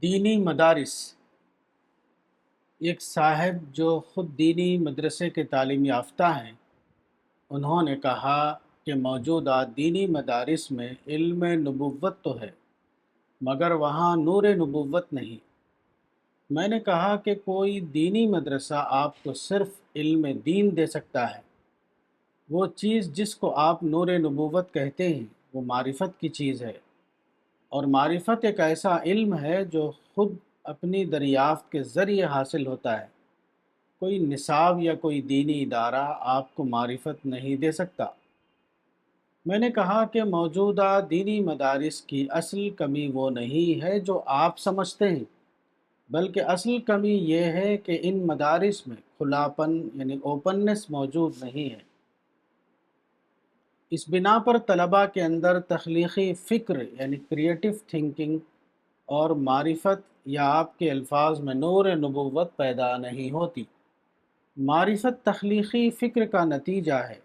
دینی مدارس۔ ایک صاحب جو خود دینی مدرسے کے تعلیم یافتہ ہیں، انہوں نے کہا کہ موجودہ دینی مدارس میں علم نبوت تو ہے، مگر وہاں نور نبوت نہیں۔ میں نے کہا کہ کوئی دینی مدرسہ آپ کو صرف علم دین دے سکتا ہے۔ وہ چیز جس کو آپ نور نبوت کہتے ہیں وہ معرفت کی چیز ہے، اور معرفت ایک ایسا علم ہے جو خود اپنی دریافت کے ذریعے حاصل ہوتا ہے۔ کوئی نصاب یا کوئی دینی ادارہ آپ کو معرفت نہیں دے سکتا۔ میں نے کہا کہ موجودہ دینی مدارس کی اصل کمی وہ نہیں ہے جو آپ سمجھتے ہیں، بلکہ اصل کمی یہ ہے کہ ان مدارس میں کھلاپن یعنی اوپننس موجود نہیں ہے۔ اس بنا پر طلباء کے اندر تخلیقی فکر یعنی کریٹو تھنکنگ اور معرفت یا آپ کے الفاظ میں نور نبوت پیدا نہیں ہوتی۔ معرفت تخلیقی فکر کا نتیجہ ہے۔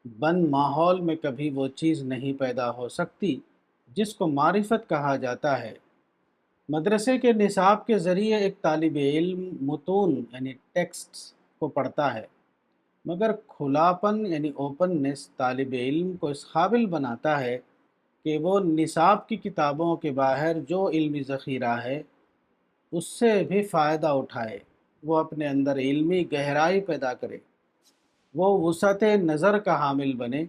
بند ماحول میں کبھی وہ چیز نہیں پیدا ہو سکتی جس کو معرفت کہا جاتا ہے۔ مدرسے کے نصاب کے ذریعے ایک طالب علم متون یعنی ٹیکسٹس کو پڑھتا ہے، مگر کھلاپن یعنی اوپننس طالب علم کو اس قابل بناتا ہے کہ وہ نصاب کی کتابوں کے باہر جو علمی ذخیرہ ہے اس سے بھی فائدہ اٹھائے، وہ اپنے اندر علمی گہرائی پیدا کرے، وہ وسعت نظر کا حامل بنے،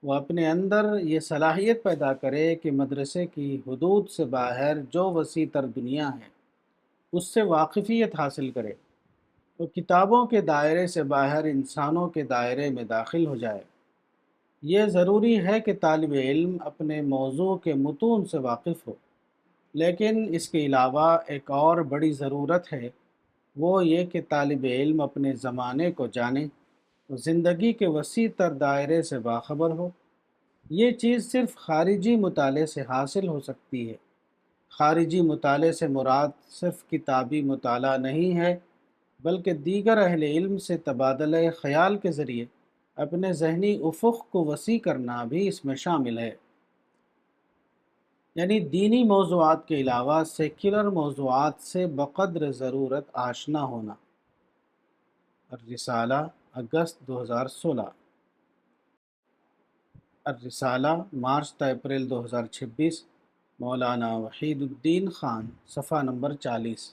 وہ اپنے اندر یہ صلاحیت پیدا کرے کہ مدرسے کی حدود سے باہر جو وسیع تر دنیا ہے اس سے واقفیت حاصل کرے، وہ کتابوں کے دائرے سے باہر انسانوں کے دائرے میں داخل ہو جائے۔ یہ ضروری ہے کہ طالب علم اپنے موضوع کے متون سے واقف ہو، لیکن اس کے علاوہ ایک اور بڑی ضرورت ہے، وہ یہ کہ طالب علم اپنے زمانے کو جانے، زندگی کے وسیع تر دائرے سے باخبر ہو۔ یہ چیز صرف خارجی مطالعے سے حاصل ہو سکتی ہے۔ خارجی مطالعے سے مراد صرف کتابی مطالعہ نہیں ہے، بلکہ دیگر اہل علم سے تبادلہ خیال کے ذریعے اپنے ذہنی افق کو وسیع کرنا بھی اس میں شامل ہے۔ یعنی دینی موضوعات کے علاوہ سیکولر موضوعات سے بقدر ضرورت آشنا ہونا۔ الرسالہ، اگست 2016۔ الرسالہ، مارچ تا اپریل 2026۔ مولانا وحید الدین خان، صفحہ نمبر 40۔